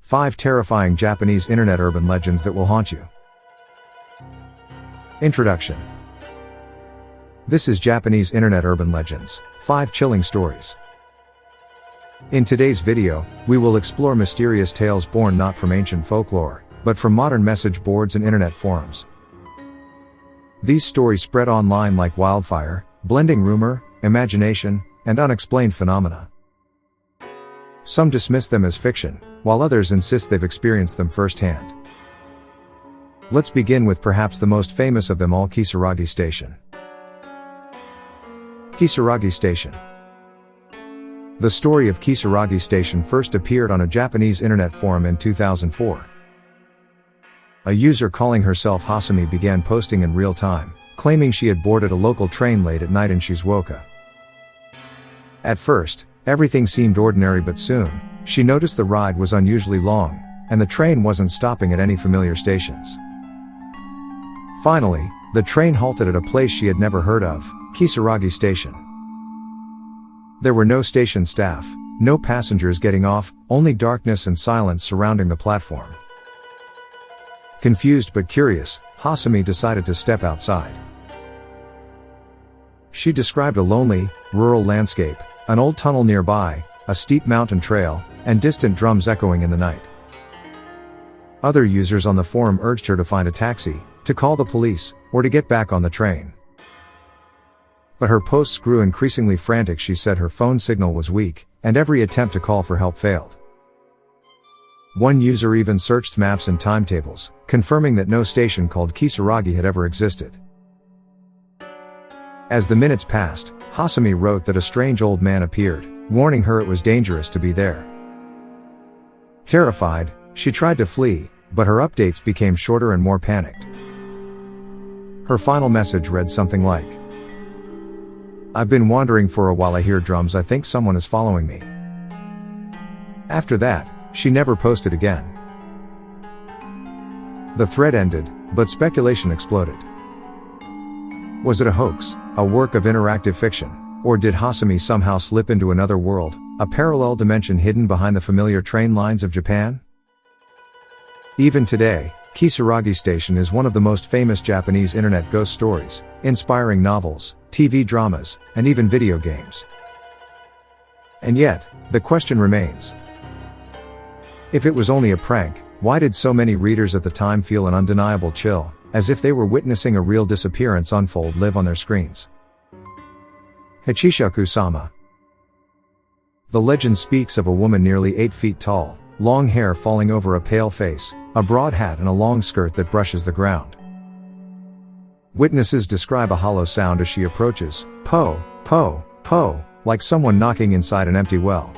5 terrifying Japanese internet urban legends that will haunt you. Introduction. This is Japanese internet urban legends, 5 chilling stories. In today's video, we will explore mysterious tales born not from ancient folklore, but from modern message boards and internet forums. These stories spread online like wildfire, blending rumor, imagination, and unexplained phenomena. Some dismiss them as fiction, while others insist they've experienced them firsthand. Let's begin with perhaps the most famous of them all, Kisaragi Station. Kisaragi Station. The story of Kisaragi Station first appeared on a Japanese internet forum in 2004. A user calling herself Hasumi began posting in real time, claiming she had boarded a local train late at night in Shizuoka. At first, everything seemed ordinary, but soon, she noticed the ride was unusually long, and the train wasn't stopping at any familiar stations. Finally, the train halted at a place she had never heard of, Kisaragi Station. There were no station staff, no passengers getting off, only darkness and silence surrounding the platform. Confused but curious, Hasumi decided to step outside. She described a lonely, rural landscape, an old tunnel nearby, a steep mountain trail, and distant drums echoing in the night. Other users on the forum urged her to find a taxi, to call the police, or to get back on the train. But her posts grew increasingly frantic. She said her phone signal was weak, and every attempt to call for help failed. One user even searched maps and timetables, confirming that no station called Kisaragi had ever existed. As the minutes passed, Hasumi wrote that a strange old man appeared, warning her it was dangerous to be there. Terrified, she tried to flee, but her updates became shorter and more panicked. Her final message read something like, "I've been wandering for a while. I hear drums. I think someone is following me." After that, she never posted again. The thread ended, but speculation exploded. Was it a hoax, a work of interactive fiction, or did Hasumi somehow slip into another world, a parallel dimension hidden behind the familiar train lines of Japan? Even today, Kisaragi Station is one of the most famous Japanese internet ghost stories, inspiring novels, TV dramas, and even video games. And yet, the question remains. If it was only a prank, why did so many readers at the time feel an undeniable chill, as if they were witnessing a real disappearance unfold live on their screens? Hachishaku-sama. The legend speaks of a woman nearly 8 feet tall, long hair falling over a pale face, a broad hat and a long skirt that brushes the ground. Witnesses describe a hollow sound as she approaches, po, po, po, like someone knocking inside an empty well.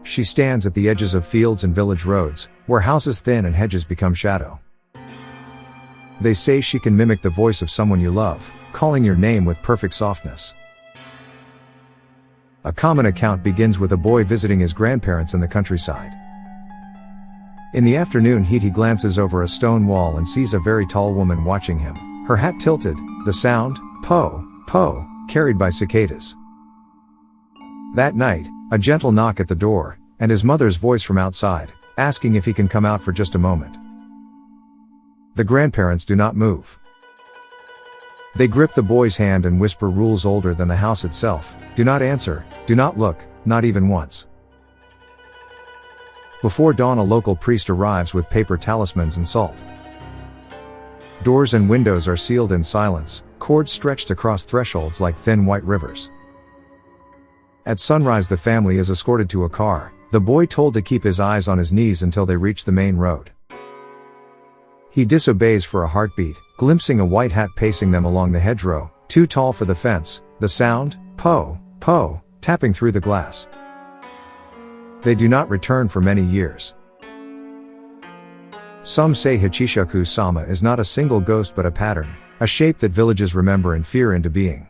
She stands at the edges of fields and village roads, where houses thin and hedges become shadow. They say she can mimic the voice of someone you love, calling your name with perfect softness. A common account begins with a boy visiting his grandparents in the countryside. In the afternoon heat, he glances over a stone wall and sees a very tall woman watching him, her hat tilted, the sound, po, po, carried by cicadas. That night, a gentle knock at the door, and his mother's voice from outside, asking if he can come out for just a moment. The grandparents do not move. They grip the boy's hand and whisper rules older than the house itself: do not answer, do not look, not even once. Before dawn, a local priest arrives with paper talismans and salt. Doors and windows are sealed in silence, cords stretched across thresholds like thin white rivers. At sunrise the family is escorted to a car, the boy told to keep his eyes on his knees until they reach the main road. He disobeys for a heartbeat, glimpsing a white hat pacing them along the hedgerow, too tall for the fence, the sound, po, po, tapping through the glass. They do not return for many years. Some say Hachishaku-sama is not a single ghost but a pattern, a shape that villages remember and fear into being.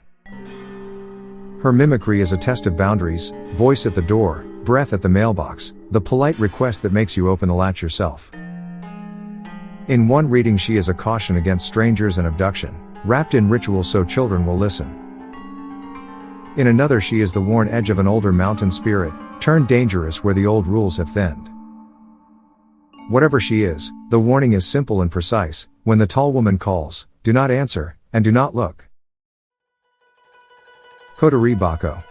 Her mimicry is a test of boundaries, voice at the door, breath at the mailbox, the polite request that makes you open the latch yourself. In one reading she is a caution against strangers and abduction, wrapped in ritual so children will listen. In another she is the worn edge of an older mountain spirit, turned dangerous where the old rules have thinned. Whatever she is, the warning is simple and precise. When the tall woman calls, do not answer, and do not look. Kotori-bako.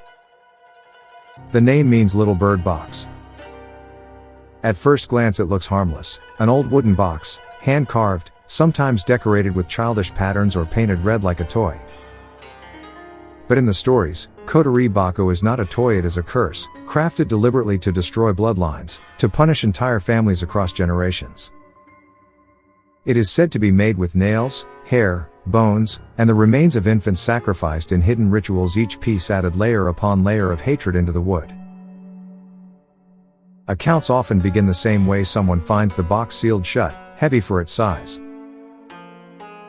The name means little bird box. At first glance it looks harmless, an old wooden box, hand-carved, sometimes decorated with childish patterns or painted red like a toy. But in the stories, Kotori-bako is not a toy, it is a curse, crafted deliberately to destroy bloodlines, to punish entire families across generations. It is said to be made with nails, hair, bones, and the remains of infants sacrificed in hidden rituals. Each piece added layer upon layer of hatred into the wood. Accounts often begin the same way: someone finds the box sealed shut, heavy for its size.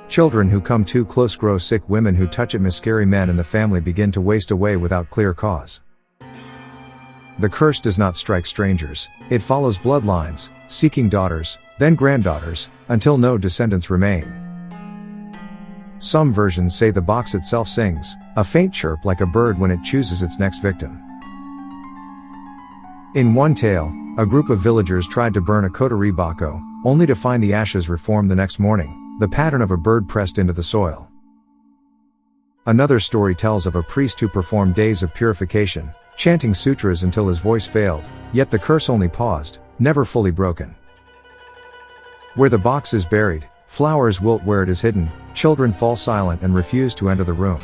Children who come too close grow sick, women who touch it miscarry, men in the family begin to waste away without clear cause. The curse does not strike strangers, it follows bloodlines, seeking daughters, then granddaughters, until no descendants remain. Some versions say the box itself sings, a faint chirp like a bird when it chooses its next victim. In one tale, a group of villagers tried to burn a Kotori-bako, only to find the ashes reform the next morning, the pattern of a bird pressed into the soil. Another story tells of a priest who performed days of purification, chanting sutras until his voice failed, yet the curse only paused, never fully broken. Where the box is buried, flowers wilt. Where it is hidden, children fall silent and refuse to enter the room.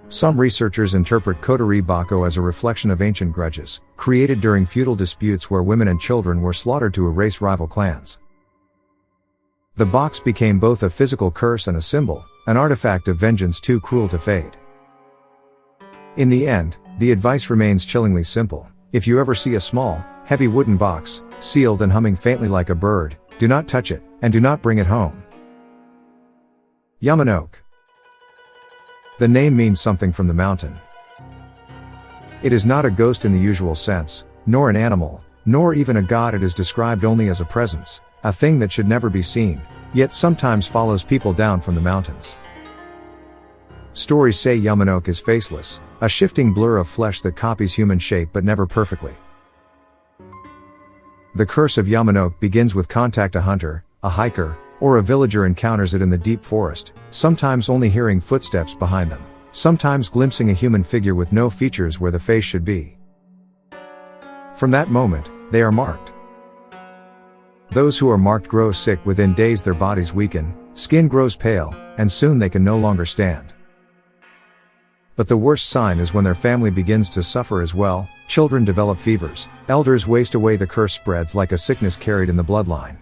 Some researchers interpret Kotori-bako as a reflection of ancient grudges, created during feudal disputes where women and children were slaughtered to erase rival clans. The box became both a physical curse and a symbol, an artifact of vengeance too cruel to fade. In the end, the advice remains chillingly simple: if you ever see a small, heavy wooden box, sealed and humming faintly like a bird, do not touch it, and do not bring it home. Yamanoke. The name means something from the mountain. It is not a ghost in the usual sense, nor an animal, nor even a god. It is described only as a presence, a thing that should never be seen, yet sometimes follows people down from the mountains. Stories say Yamanoke is faceless, a shifting blur of flesh that copies human shape but never perfectly. The curse of Yamanoke begins with contact: a hunter, a hiker, or a villager encounters it in the deep forest, sometimes only hearing footsteps behind them, sometimes glimpsing a human figure with no features where the face should be. From that moment, they are marked. Those who are marked grow sick within days, their bodies weaken, skin grows pale, and soon they can no longer stand. But the worst sign is when their family begins to suffer as well. Children develop fevers, elders waste away, the curse spreads like a sickness carried in the bloodline.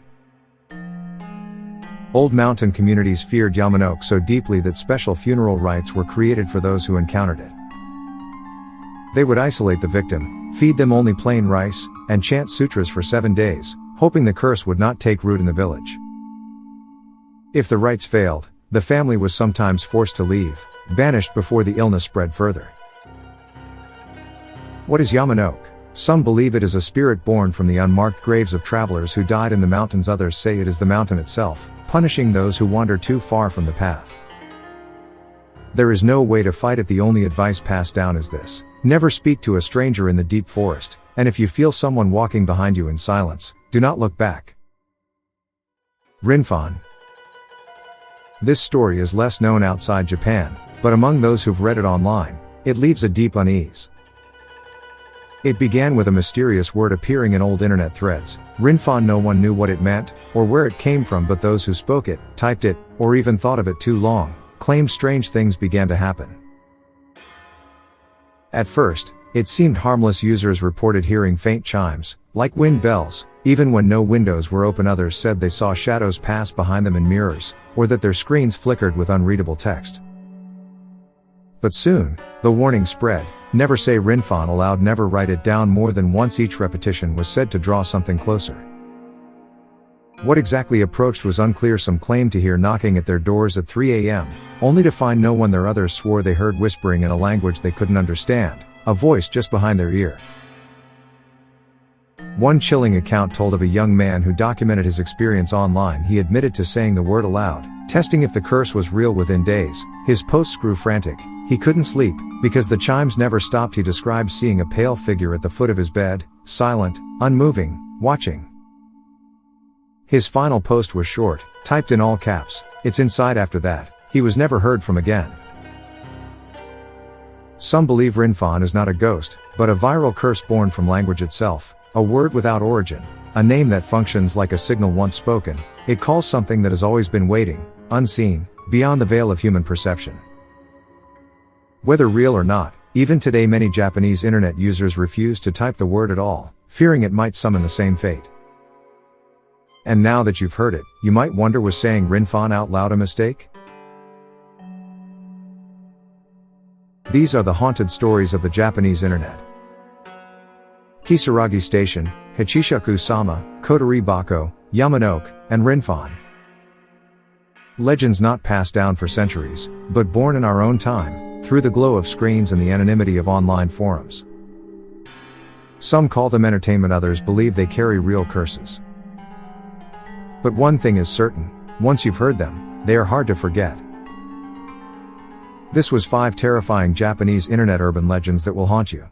Old mountain communities feared Yamanoke so deeply that special funeral rites were created for those who encountered it. They would isolate the victim, feed them only plain rice, and chant sutras for 7 days, hoping the curse would not take root in the village. If the rites failed, the family was sometimes forced to leave, banished before the illness spread further. What is Yamanoke? Some believe it is a spirit born from the unmarked graves of travelers who died in the mountains. Others say it is the mountain itself, punishing those who wander too far from the path. There is no way to fight it. The only advice passed down is this: never speak to a stranger in the deep forest, and if you feel someone walking behind you in silence, do not look back. Rinfon. This story is less known outside Japan, but among those who've read it online, it leaves a deep unease. It began with a mysterious word appearing in old internet threads. Rinfon. No one knew what it meant, or where it came from, but those who spoke it, typed it, or even thought of it too long, claimed strange things began to happen. At first, it seemed harmless. Users reported hearing faint chimes, like wind bells, even when no windows were open. Others said they saw shadows pass behind them in mirrors, or that their screens flickered with unreadable text. But soon, the warning spread: never say Rinfon aloud, never write it down more than once. Each repetition was said to draw something closer. What exactly approached was unclear. Some claimed to hear knocking at their doors at 3 a.m., only to find no one there. Others swore they heard whispering in a language they couldn't understand, a voice just behind their ear. One chilling account told of a young man who documented his experience online. He admitted to saying the word aloud, testing if the curse was real. Within days, his posts grew frantic. He couldn't sleep, because the chimes never stopped. He described seeing a pale figure at the foot of his bed, silent, unmoving, watching. His final post was short, typed in all caps, "It's inside." After that, he was never heard from again. Some believe Rinfon is not a ghost, but a viral curse born from language itself, a word without origin, a name that functions like a signal once spoken. It calls something that has always been waiting, unseen, beyond the veil of human perception. Whether real or not, even today many Japanese internet users refuse to type the word at all, fearing it might summon the same fate. And now that you've heard it, you might wonder, was saying Rinfon out loud a mistake? These are the haunted stories of the Japanese internet. Kisaragi Station, Hachishaku-sama, Kotori-bako, Yamanoke, and Rinfon. Legends not passed down for centuries, but born in our own time, through the glow of screens and the anonymity of online forums. Some call them entertainment, others believe they carry real curses. But one thing is certain, once you've heard them, they are hard to forget. This was 5 terrifying Japanese internet urban legends that will haunt you.